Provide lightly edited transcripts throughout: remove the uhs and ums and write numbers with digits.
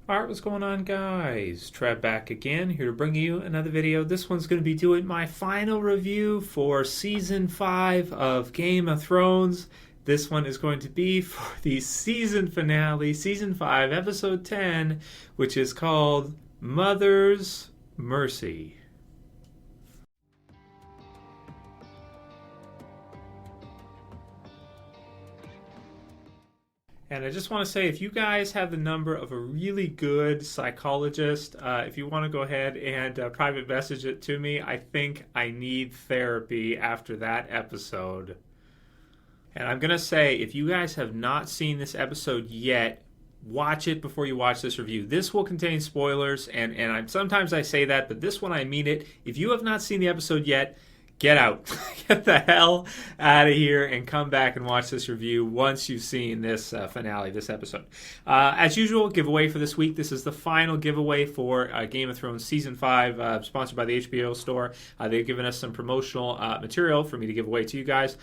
Alright, what's going on, guys? Trev back again, here to bring you another video. This one's going to be doing my final review for Season 5 of Game of Thrones. This one is going to be for the season finale, Season 5, Episode 10, which is called Mother's Mercy. And I just want to say, if you guys have the number of a really good psychologist, if you want to go ahead and private message it to me, I think I need therapy after that episode. And I'm going to say, if you guys have not seen this episode yet, watch it before you watch this review. This will contain spoilers, and sometimes I say that, but this one I mean it. If you have not seen the episode yet, get out. Get the hell out of here and come back and watch this review once you've seen this finale, this episode. As usual, giveaway for this week. This is the final giveaway for Game of Thrones Season 5, sponsored by the HBO store. They've given us some promotional material for me to give away to you guys.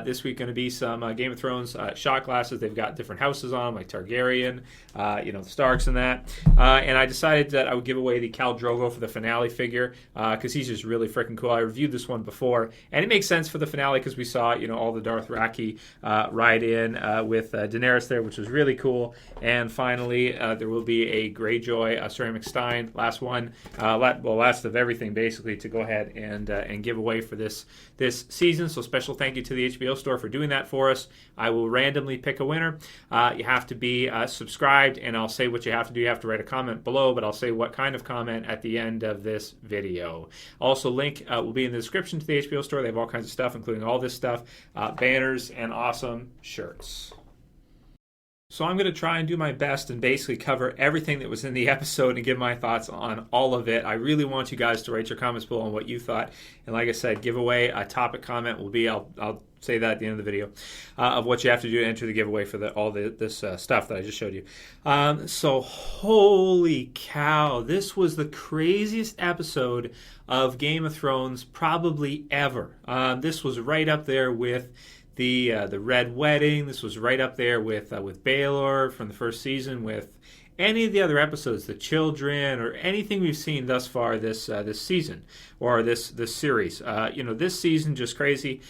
This week going to be some Game of Thrones shot glasses. They've got different houses on them, like Targaryen, the Starks and that. And I decided that I would give away the Khal Drogo for the finale figure because he's just really freaking cool. I reviewed this one before. And it makes sense for the finale because we saw, all the Dothraki ride in with Daenerys there, which was really cool. And finally, there will be a Greyjoy ceramic stein, last one, last of everything basically, to go ahead and give away for this season. So special thank you to the HBO store for doing that for us. I will randomly pick a winner. You have to be subscribed, and I'll say what you have to do. You have to write a comment below, but I'll say what kind of comment at the end of this video. Also, link will be in the description to the HBO store. They have all kinds of stuff, including all this stuff, banners, and awesome shirts. So I'm going to try and do my best and basically cover everything that was in the episode and give my thoughts on all of it. I really want you guys to write your comments below on what you thought. And like I said, giveaway, a topic comment will be, I'll say that at the end of the video, of what you have to do to enter the giveaway for this stuff that I just showed you. So holy cow, this was the craziest episode of Game of Thrones probably ever. This was right up there with the Red Wedding. This was right up there with Baelor from the first season, with any of the other episodes, the children, or anything we've seen thus far this season or this series. This season just crazy.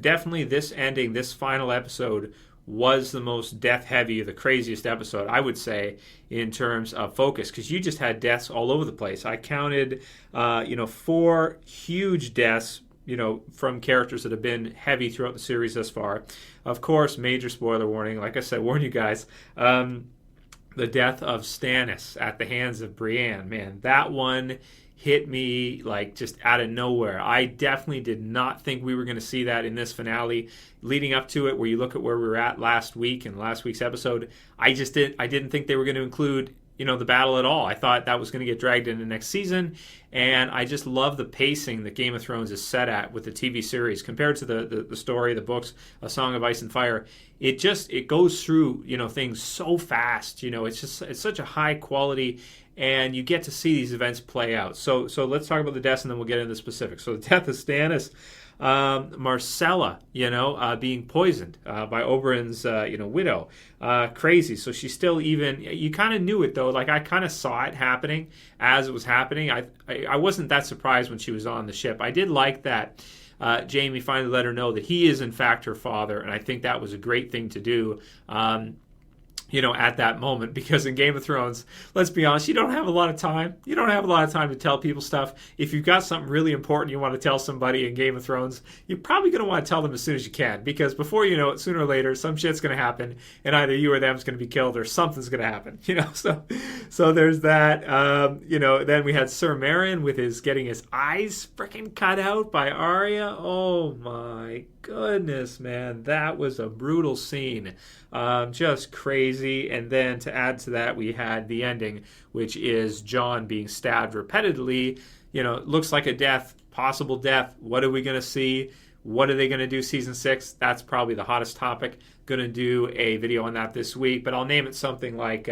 Definitely this ending, this final episode was the most death heavy, the craziest episode, I would say, in terms of focus, because you just had deaths all over the place. I counted 4 huge deaths from characters that have been heavy throughout the series thus far. Of course, major spoiler warning. Like I said, warn you guys. The death of Stannis at the hands of Brienne. Man, that one hit me like just out of nowhere. I definitely did not think we were going to see that in this finale. Leading up to it, where you look at where we were at last week in last week's episode, I didn't think they were going to include the battle at all. I thought that was going to get dragged into next season, and I just love the pacing that Game of Thrones is set at with the TV series compared to the story, the books, A Song of Ice and Fire. It goes through things so fast. It's such a high quality, and you get to see these events play out. So let's talk about the deaths, and then we'll get into the specifics. So the death of Stannis. Marcella, being poisoned by Oberyn's, widow. Crazy. So she's still you kind of knew it, though. Like, I kind of saw it happening as it was happening. I wasn't that surprised when she was on the ship. I did like that Jaime finally let her know that he is, in fact, her father, and I think that was a great thing to do. At that moment, because in Game of Thrones, let's be honest, you don't have a lot of time. You don't have a lot of time to tell people stuff. If you've got something really important you want to tell somebody in Game of Thrones, you're probably going to want to tell them as soon as you can, because before you know it, sooner or later, some shit's going to happen, and either you or them's going to be killed, or something's going to happen. So there's that. Then we had Sir Meryn with getting his eyes freaking cut out by Arya. Oh my goodness, man, that was a brutal scene. Just crazy. And then to add to that, we had the ending, which is Jon being stabbed repeatedly. Looks like a death, possible death. What are we going to see? What are they going to do season 6? That's probably the hottest topic. Going to do a video on that this week, but I'll name it something like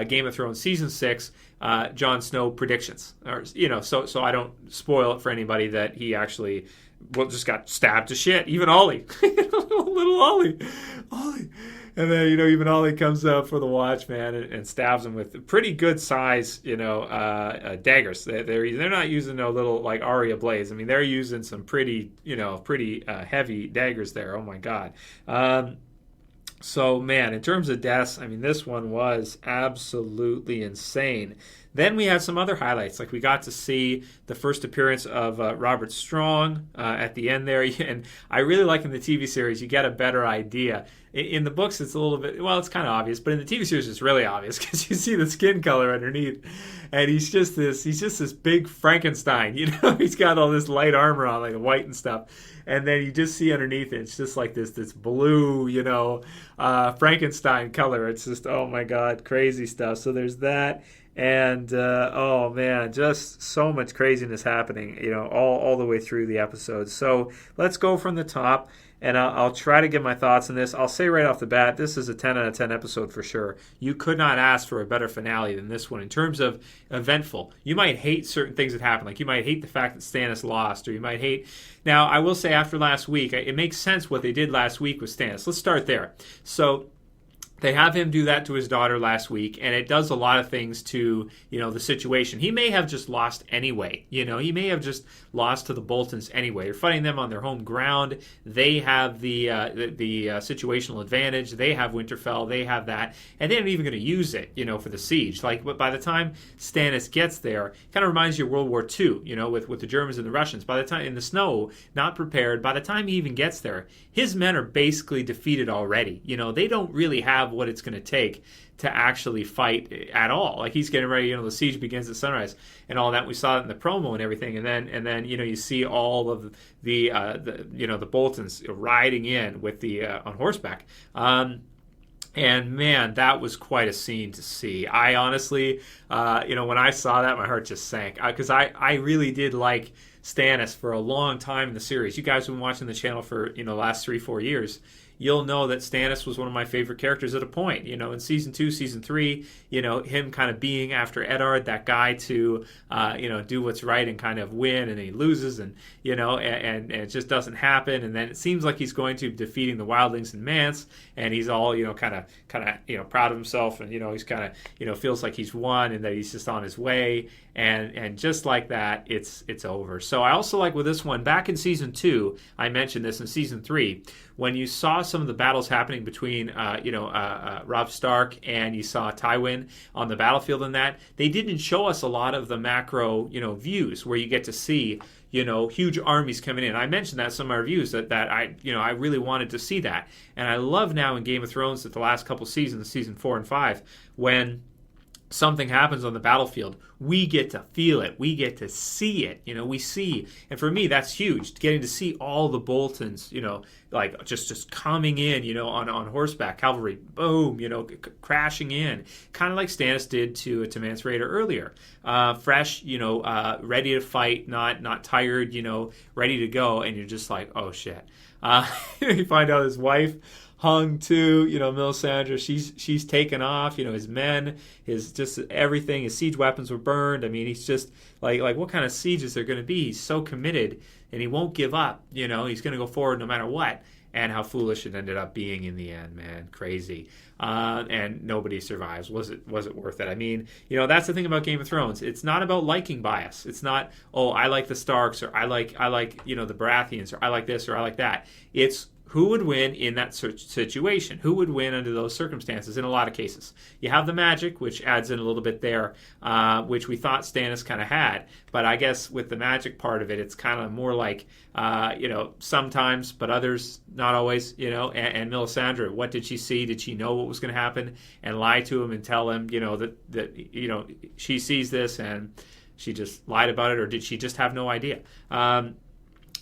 Game of Thrones season 6, Jon Snow predictions, or so I don't spoil it for anybody that he actually just got stabbed to shit. Even Ollie, little Ollie. And then, even Ollie comes up for the watch, man, and stabs him with pretty good size, daggers. They're not using no little like Arya blades. I mean, they're using some pretty heavy daggers there. Oh my God. So, man, in terms of deaths, I mean, this one was absolutely insane. Then we had some other highlights, like we got to see the first appearance of Robert Strong at the end there. And I really like in the TV series, you get a better idea. In the books, it's a little bit, well, it's kind of obvious, but in the TV series, it's really obvious because you see the skin color underneath. And he's just this big Frankenstein, he's got all this light armor on, like white and stuff. And then you just see underneath it, it's just like this blue, Frankenstein color. It's just, oh my God, crazy stuff. So there's that. And, oh man, just so much craziness happening, all the way through the episode. So let's go from the top, and I'll try to give my thoughts on this. I'll say right off the bat, this is a 10 out of 10 episode for sure. You could not ask for a better finale than this one in terms of eventful. You might hate certain things that happen, like you might hate the fact that Stannis lost, or you might hate... Now, I will say after last week, it makes sense what they did last week with Stannis. Let's start there. So... they have him do that to his daughter last week, and it does a lot of things to, the situation. He may have just lost anyway. He may have just lost to the Boltons anyway. They're fighting them on their home ground. They have the situational advantage. They have Winterfell. They have that, and they're not even going to use it, for the siege. Like, but by the time Stannis gets there, it kind of reminds you of World War II, with the Germans and the Russians. By the time in the snow, not prepared. By the time he even gets there, his men are basically defeated already. They don't really have what it's going to take to actually fight at all. Like he's getting ready, the siege begins at sunrise and all that. We saw it in the promo and everything, and then you see all of the Boltons riding in with the on horseback. And man, that was quite a scene to see. I honestly, when I saw that, my heart just sank because I really did like Stannis for a long time in the series. You guys have been watching the channel for the last 3-4 years. You'll know that Stannis was one of my favorite characters at a point. In season 2, season 3, him kind of being after Eddard, that guy to, do what's right and kind of win, and he loses, and and it just doesn't happen. And then it seems like he's going to defeating the wildlings and Mance, and he's all kind of proud of himself, and he's kind of feels like he's won and that he's just on his way. And just like that, it's over. So I also like with this one, back in season 2, I mentioned this in season 3, when you saw some of the battles happening between, Robb Stark and you saw Tywin on the battlefield and that, they didn't show us a lot of the macro, views where you get to see, huge armies coming in. I mentioned that in some of my reviews that I really wanted to see that. And I love now in Game of Thrones that the last couple seasons, season 4 and 5, when something happens on the battlefield, we get to feel it. We get to see it. We see. And for me, that's huge. Getting to see all the Boltons, like just coming in, on horseback, cavalry, boom, crashing in. Kind of like Stannis did to Mance Rayder earlier. Fresh, ready to fight, not tired, ready to go. And you're just like, oh, shit. You find out his wife hung to, Melisandre, she's taken off, his men, his just everything, his siege weapons were burned. I mean, he's just like what kind of siege is there going to be? He's so committed and he won't give up, he's going to go forward no matter what. And how foolish it ended up being in the end, man. Crazy. And nobody survives. Was it worth it? I mean, that's the thing about Game of Thrones. It's not about liking bias. It's not, oh, I like the Starks, or I like the Baratheons, or I like this, or I like that. It's who would win in that situation? Who would win under those circumstances in a lot of cases? You have the magic, which adds in a little bit there, which we thought Stannis kind of had. But I guess with the magic part of it, it's kind of more like, sometimes, but others, not always, and Melisandre, what did she see? Did she know what was going to happen and lie to him and tell him, that she sees this and she just lied about it, or did she just have no idea?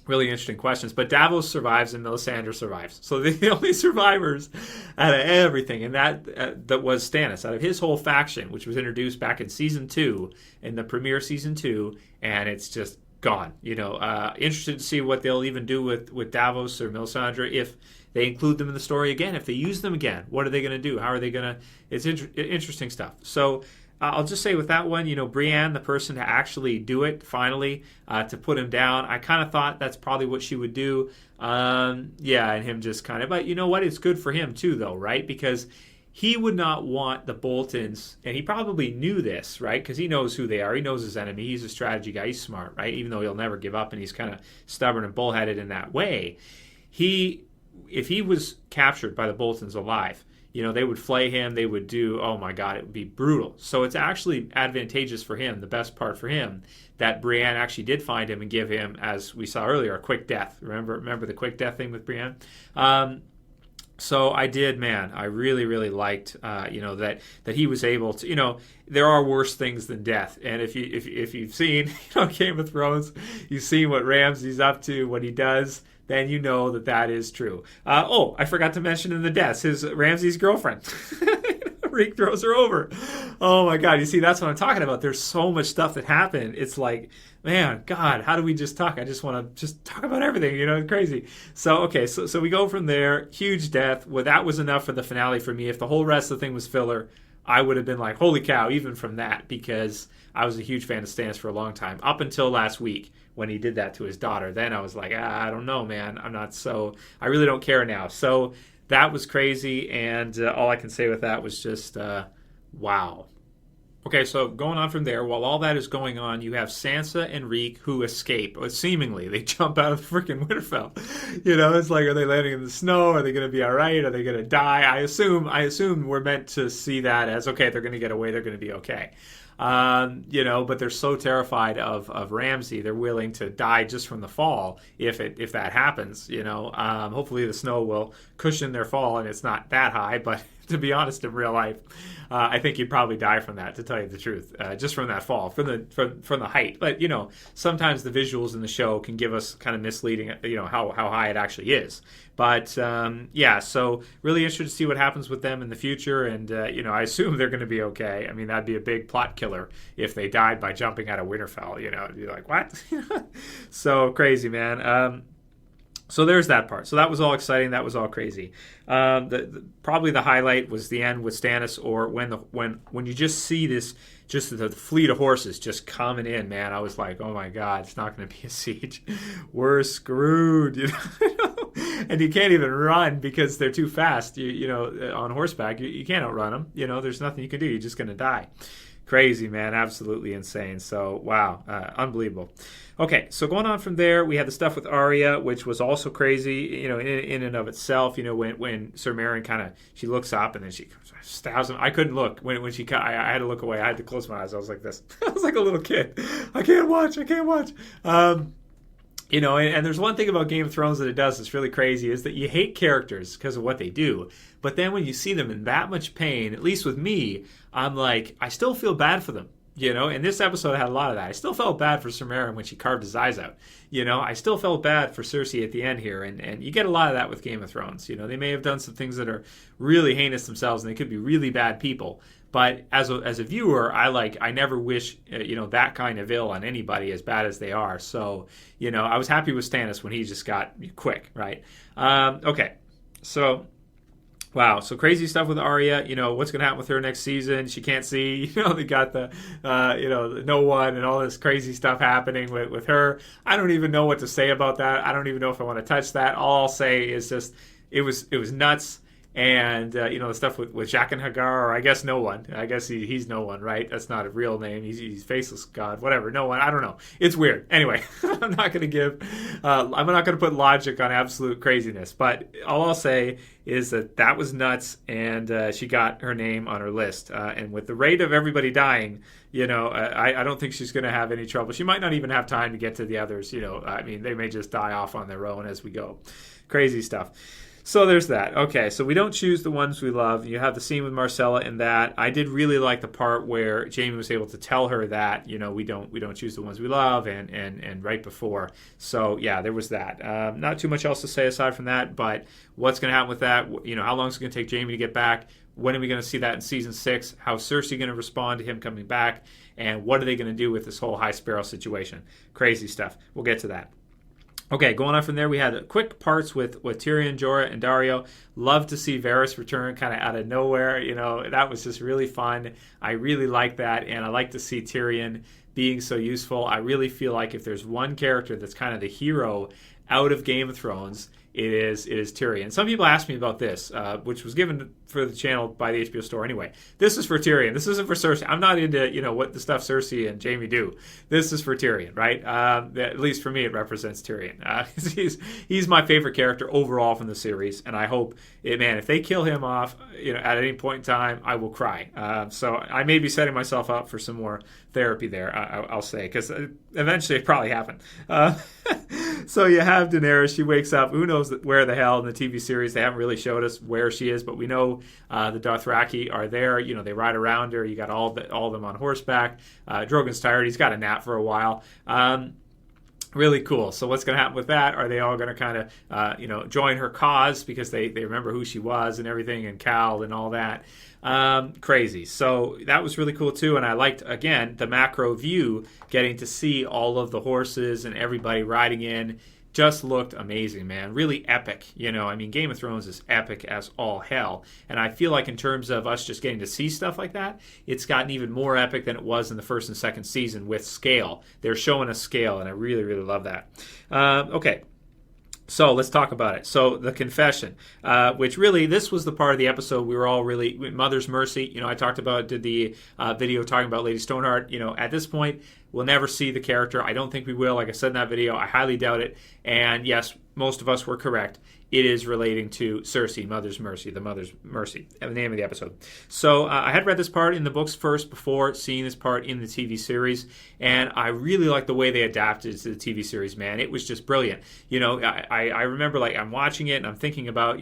Really interesting questions. But Davos survives and Melisandre survives. So the only survivors out of everything, and that was Stannis, out of his whole faction, which was introduced back in season 2, in the premiere season 2, and it's just gone. Interested to see what they'll even do with Davos or Melisandre if they include them in the story again. If they use them again, what are they going to do? How are they going to... It's interesting stuff. So I'll just say with that one, Brienne, the person to actually do it finally, to put him down, I kind of thought that's probably what she would do. Yeah, and him just kind of, but you know what? It's good for him too, though, right? Because he would not want the Boltons, and he probably knew this, right? Because he knows who they are. He knows his enemy. He's a strategy guy. He's smart, right? Even though he'll never give up, and he's kind of stubborn and bullheaded in that way. If he was captured by the Boltons alive, they would flay him. They would do, oh my God, it would be brutal. So it's actually advantageous for him, the best part for him, that Brienne actually did find him and give him, as we saw earlier, a quick death. Remember the quick death thing with Brienne? So I did, man. I really, really liked, that he was able to. There are worse things than death, and if you've seen, Game of Thrones, you've seen what Ramsay's up to, what he does, then you know that is true. I forgot to mention in the deaths, Ramsay's girlfriend. Reek throws her over. Oh my God! You see, that's what I'm talking about. There's so much stuff that happened. It's like, man, God, how do we just talk? I just want to just talk about everything. It's crazy. So okay, so we go from there. Huge death. Well, that was enough for the finale for me. If the whole rest of the thing was filler, I would have been like, holy cow, even from that, because I was a huge fan of Stannis for a long time, up until last week when he did that to his daughter. Then I was like, I don't know, man. I really don't care now. So that was crazy, and all I can say with that was just, wow. Okay, so going on from there, while all that is going on, you have Sansa and Reek who escape. Seemingly, they jump out of freaking Winterfell. It's like, are they landing in the snow? Are they going to be all right? Are they going to die? I assume we're meant to see that as, okay, they're going to get away, they're going to be okay. But they're so terrified of Ramsay, they're willing to die just from the fall if that happens. Hopefully the snow will cushion their fall and it's not that high. But to be honest, in real life, I think you'd probably die from that. To tell you the truth, just from that fall, from the height. But sometimes the visuals in the show can give us kind of misleading. How high it actually is. But so really interested to see what happens with them in the future. And I assume they're going to be okay. I mean, that'd be a big plot killer if they died by jumping out of Winterfell. You're like, what? So crazy, man. So there's that part. So that was all exciting. That was all crazy. Probably the highlight was the end with Stannis, or when you just see this, just the fleet of horses just coming in, man. I was like, oh my God, it's not going to be a siege. We're screwed. And you can't even run because they're too fast. On horseback, you can't outrun them. There's nothing you can do. You're just going to die. Crazy, man. Absolutely insane. So, wow. Unbelievable. Okay, so going on from there, we had the stuff with Arya, which was also crazy, in and of itself. When Sir Meryn she looks up and then she stabs him. I couldn't look when she cut. I had to look away. I had to close my eyes. I was like this. I was like a little kid. I can't watch. And there's one thing about Game of Thrones that it does that's really crazy, is that you hate characters because of what they do. But then when you see them in that much pain, at least with me, I'm like, I still feel bad for them. And this episode had a lot of that. I still felt bad for Sir Meryn when she carved his eyes out. I still felt bad for Cersei at the end here. And you get a lot of that with Game of Thrones. They may have done some things that are really heinous themselves, and they could be really bad people. But as a viewer, I never wish that kind of ill on anybody, as bad as they are. So I was happy with Stannis when he just got quick, right? Okay, so wow, so crazy stuff with Arya. What's going to happen with her next season? She can't see. They got the no one and all this crazy stuff happening with her. I don't even know what to say about that. I don't even know if I want to touch that. All I'll say is just it was nuts. And, the stuff with Jaq and Hagar, or I guess no one. I guess he's no one, right? That's not a real name. He's faceless god, whatever. No one. I don't know. It's weird. Anyway, I'm not going to put logic on absolute craziness. But all I'll say is that was nuts, and she got her name on her list. And with the rate of everybody dying, I don't think she's going to have any trouble. She might not even have time to get to the others. They may just die off on their own as we go. Crazy stuff. So there's that. Okay, so we don't choose the ones we love. You have the scene with Marcella in that. I did really like the part where Jaime was able to tell her that, we don't choose the ones we love, and right before. So yeah, there was that. Not too much else to say aside from that, but what's going to happen with that? How long is it going to take Jaime to get back? When are we going to see that in season 6? How's Cersei going to respond to him coming back? And what are they going to do with this whole High Sparrow situation? Crazy stuff. We'll get to that. Okay, going on from there, we had quick parts with Tyrion, Jorah, and Dario. Love to see Varys return kind of out of nowhere. That was just really fun. I really like that, and I like to see Tyrion being so useful. I really feel like if there's one character that's kind of the hero out of Game of Thrones, it is Tyrion. Some people ask me about this, which was given for the channel by the HBO store anyway. This is for Tyrion. This isn't for Cersei. I'm not into what the stuff Cersei and Jaime do. This is for Tyrion, right? At least for me, it represents Tyrion. He's my favorite character overall from the series, and I hope, if they kill him off, at any point in time, I will cry. So I may be setting myself up for some more therapy there. I'll say, because eventually it probably happened. So you have Daenerys. She wakes up. Who knows where the hell in the TV series? They haven't really showed us where she is, but we know the Dothraki are there. They ride around her. You got all of them on horseback. Drogon's tired. He's got a nap for a while. Really cool. So what's going to happen with that? Are they all going to kind of, join her cause because they remember who she was and everything, and Cal and all that? Crazy. So that was really cool too. And I liked, again, the macro view, getting to see all of the horses and everybody riding in. Just looked amazing, man. Really epic. Game of Thrones is epic as all hell. And I feel like in terms of us just getting to see stuff like that, it's gotten even more epic than it was in the first and second season with scale. They're showing us scale, and I really, really love that. Okay. So let's talk about it. So the confession, which really, this was the part of the episode we were all really, Mother's Mercy. I talked about, did the video talking about Lady Stoneheart. At this point, we'll never see the character. I don't think we will. Like I said in that video, I highly doubt it. And yes, most of us were correct. It is relating to Cersei, Mother's Mercy, the Mother's Mercy, the name of the episode. So I had read this part in the books first before seeing this part in the TV series, and I really like the way they adapted it to the TV series, man. It was just brilliant. I remember, like, I'm watching it and I'm thinking about,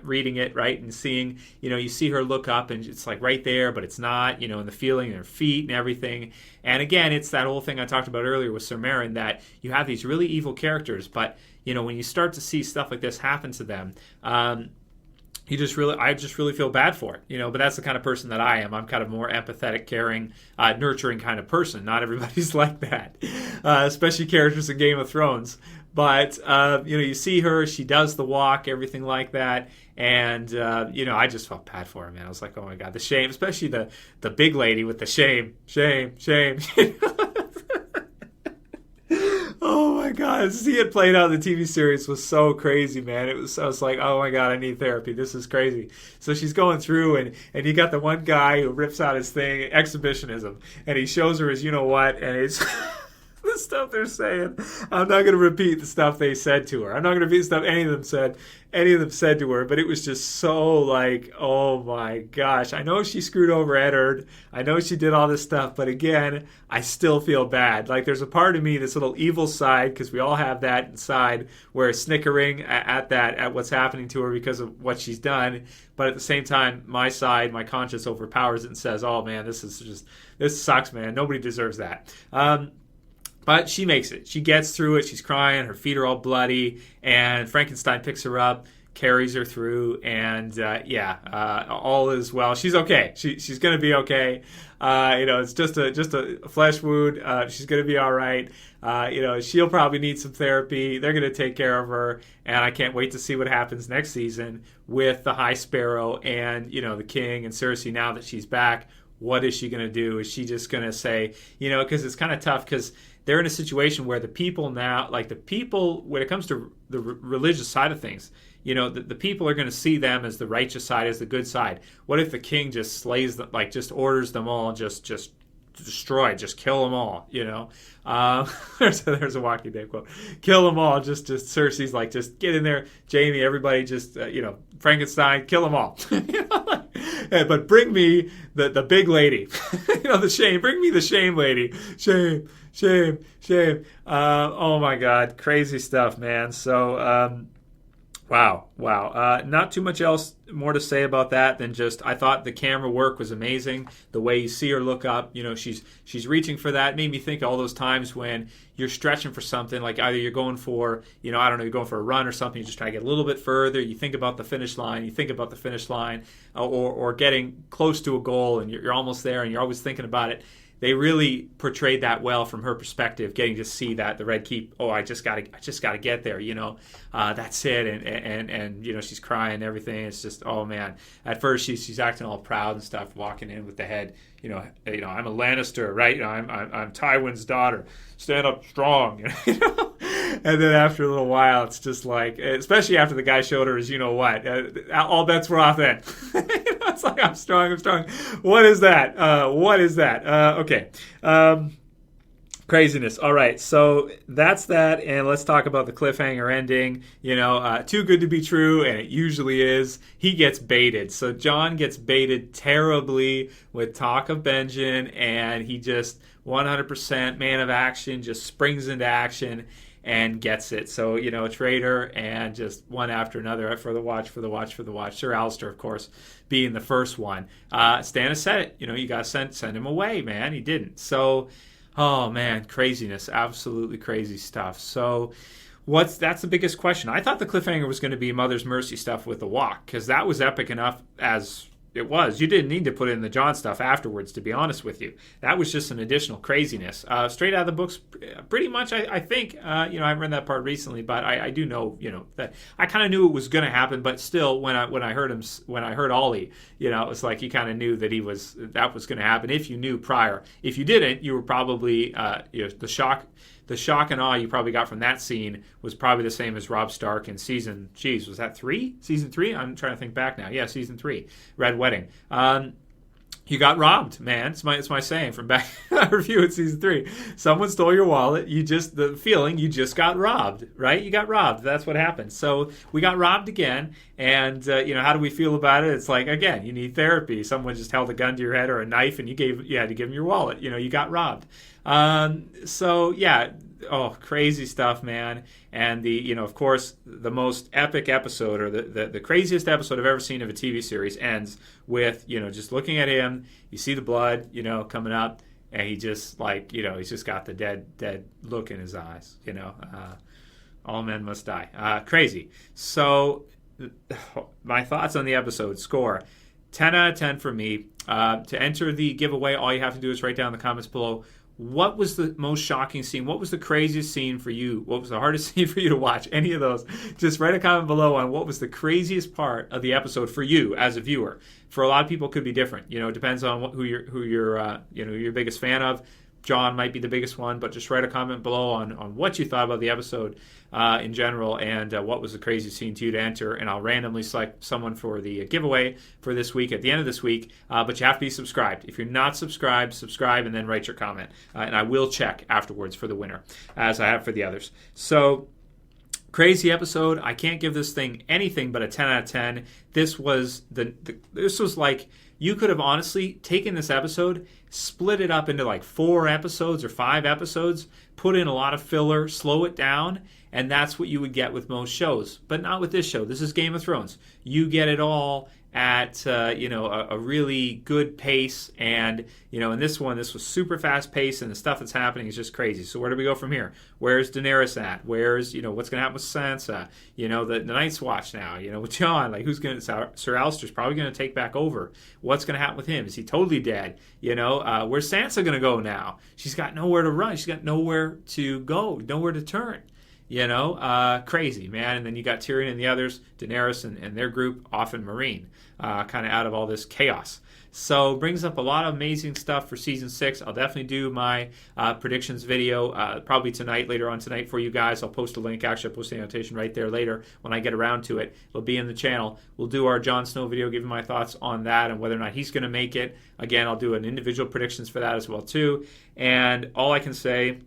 reading it, right, and seeing, you see her look up and it's like right there, but it's not, and the feeling in her feet and everything. And again, it's that whole thing I talked about earlier with Sir Meryn, that you have these really evil characters, but when you start to see stuff like this happen to them, I just really feel bad for it, but that's the kind of person that I am. I'm kind of more empathetic, caring, nurturing kind of person. Not everybody's like that, especially characters in Game of Thrones. But, you see her, she does the walk, everything like that. And, I just felt bad for her, man. I was like, oh my God, the shame, especially the big lady with the shame. Oh my God, to see it played out in the TV series was so crazy, man. I was like, oh my God, I need therapy. This is crazy. So she's going through, and you got the one guy who rips out his thing, exhibitionism, and he shows her his you-know-what, and it's the stuff they're saying. I'm not going to repeat the stuff they said to her. I'm not going to repeat the stuff any of them said to her, but it was just so like, oh my gosh. I know she screwed over Eddard. I know she did all this stuff, but again, I still feel bad. Like, there's a part of me, this little evil side, because we all have that inside, where snickering at what's happening to her because of what she's done. But at the same time, my side, my conscience overpowers it and says, oh man, this sucks, man. Nobody deserves that. But she makes it. She gets through it. She's crying. Her feet are all bloody. And Frankenstein picks her up, carries her through, and all is well. She's okay. She's going to be okay. It's just a flesh wound. She's going to be all right. She'll probably need some therapy. They're going to take care of her, and I can't wait to see what happens next season with the High Sparrow and the King and Cersei. Now that she's back, what is she going to do? Is she just going to say, because it's kind of tough, because they're in a situation where the people now, like the people, when it comes to the religious side of things, the people are going to see them as the righteous side, as the good side. What if the king just slays them, like just orders them all, just destroy, just kill them all, There's a Walking Dead quote. Kill them all, just Cersei's like, just get in there, Jaime, everybody, just, Frankenstein, kill them all. But bring me the big lady, the shame, bring me the shame lady, shame. Oh my God, crazy stuff, man. So, wow. Not too much else more to say about that than just, I thought the camera work was amazing. The way you see her look up, she's reaching for that. It made me think all those times when you're stretching for something, like either you're going for, you're going for a run or something, you just try to get a little bit further, you think about the finish line, or getting close to a goal and you're almost there and you're always thinking about it. they really portrayed that well from her perspective, getting to see that the Red Keep. Oh, I just gotta get there. That's it. And she's crying and everything. It's just, oh man. At first she's acting all proud and stuff, walking in with the head. I'm a Lannister, right? I'm Tywin's daughter. Stand up strong. And then after a little while, it's just like, especially after the guy showed her his, all bets were off then. It's like, I'm strong. What is that? Okay. Craziness. All right, so that's that, and let's talk about the cliffhanger ending. Too good to be true, and it usually is. He gets baited. So Jon gets baited terribly with talk of Benjen, and he just 100% man of action, just springs into action and gets it. So, a traitor, and just one after another for the watch. Sir Alistair, of course, being the first one. Stannis said it. You got to send him away, man. He didn't. So, oh man, craziness, absolutely crazy stuff. So that's the biggest question. I thought the cliffhanger was going to be Mother's Mercy stuff with the walk, because that was epic enough as it was. You didn't need to put in the Jon stuff afterwards, to be honest with you. That was just an additional craziness. Straight out of the books, pretty much, I think. I haven't read that part recently, but I do know, that I kind of knew it was going to happen, but still, when I heard Ollie, it was like you kind of knew that that was going to happen if you knew prior. If you didn't, you were probably, the shock and awe you probably got from that scene was probably the same as Robb Stark in season, was that 3? Season 3? I'm trying to think back now. Yeah, season 3, Red Wedding. You got robbed, man. It's my saying from back in our review at season 3. Someone stole your wallet. You just got robbed, right? You got robbed. That's what happened. So we got robbed again. And, how do we feel about it? It's like, again, you need therapy. Someone just held a gun to your head or a knife and you had to give them your wallet. You got robbed. So yeah, crazy stuff, man. And of course, the most epic episode, or the craziest episode I've ever seen of a TV series, ends with, just looking at him, you see the blood, coming up, and he just he's just got the dead look in his eyes, all men must die. Crazy. So my thoughts on the episode: score 10 out of 10 for me. To enter the giveaway, all you have to do is write down in the comments below, what was the most shocking scene? What was the craziest scene for you? What was the hardest scene for you to watch? Any of those. Just write a comment below on what was the craziest part of the episode for you as a viewer. For a lot of people, it could be different. It depends on who you're biggest fan of. Jon might be the biggest one, but just write a comment below on what you thought about the episode in general, and what was the craziest scene to you to enter, and I'll randomly select someone for the giveaway for this week at the end of this week, but you have to be subscribed. If you're not subscribed, subscribe and then write your comment, and I will check afterwards for the winner, as I have for the others. So, crazy episode. I can't give this thing anything but a 10 out of 10. This was like, you could have honestly taken this episode, split it up into like 4 episodes or 5 episodes, put in a lot of filler, slow it down, and that's what you would get with most shows. But not with this show. This is Game of Thrones. You get it all at a really good pace, and in this one, this was super fast paced, and the stuff that's happening is just crazy. So where do we go from here? Where's Daenerys at? Where's what's going to happen with Sansa? The Night's Watch now. With Jon, like who's going to Sir Alistair's probably going to take back over. What's going to happen with him? Is he totally dead? Where's Sansa going to go now? She's got nowhere to run. She's got nowhere to go, nowhere to turn. Crazy, man. And then you got Tyrion and the others, Daenerys and their group off in Meereen, kind of out of all this chaos. So brings up a lot of amazing stuff for season 6. I'll definitely do my predictions video probably later on tonight for you guys. I'll post a link. Actually, I'll post the annotation right there later when I get around to it. It'll be in the channel. We'll do our Jon Snow video, giving my thoughts on that and whether or not he's going to make it. Again, I'll do an individual predictions for that as well too. And all I can say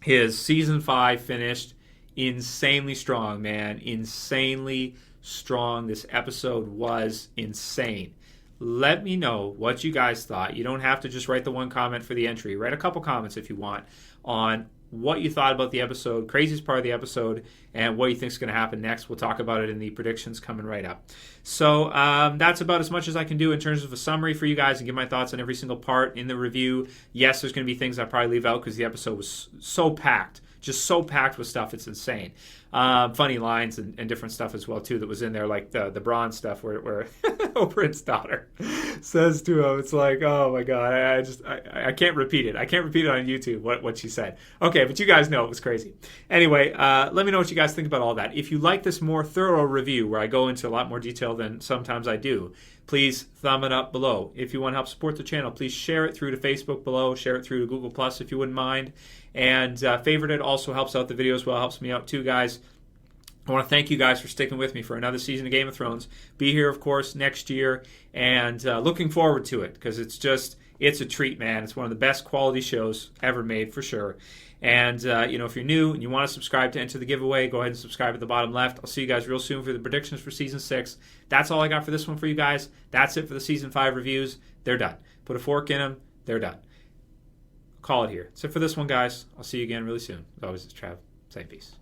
is season 5 finished insanely strong, man. Insanely strong. This episode was insane. Let me know what you guys thought. You don't have to just write the one comment for the entry. Write a couple comments if you want on what you thought about the episode, craziest part of the episode, and what you think is going to happen next. We'll talk about it in the predictions coming right up. So that's about as much as I can do in terms of a summary for you guys and give my thoughts on every single part in the review. Yes, there's going to be things I probably leave out because the episode was so packed. just so packed with stuff. It's insane. Funny lines and different stuff as well too that was in there, like the Bronn stuff where Oberyn's daughter says to him, it's like, oh my god, I can't repeat it. I can't repeat it on YouTube what she said. Okay, but you guys know it was crazy. Anyway, let me know what you guys think about all that. If you like this more thorough review where I go into a lot more detail than sometimes I do, please thumb it up below. If you want to help support the channel, please share it through to Facebook below, share it through to Google Plus if you wouldn't mind, and favorite it. Also helps out the video as well, helps me out too, guys. I want to thank you guys for sticking with me for another season of Game of Thrones. Be here, of course, next year, and looking forward to it, because it's a treat, man. It's one of the best quality shows ever made, for sure. And, if you're new and you want to subscribe to enter the giveaway, go ahead and subscribe at the bottom left. I'll see you guys real soon for the predictions for Season 6. That's all I got for this one for you guys. That's it for the Season 5 reviews. They're done. Put a fork in them. They're done. Call it here. That's it for this one, guys. I'll see you again really soon. As always, it's Trev. Saying peace.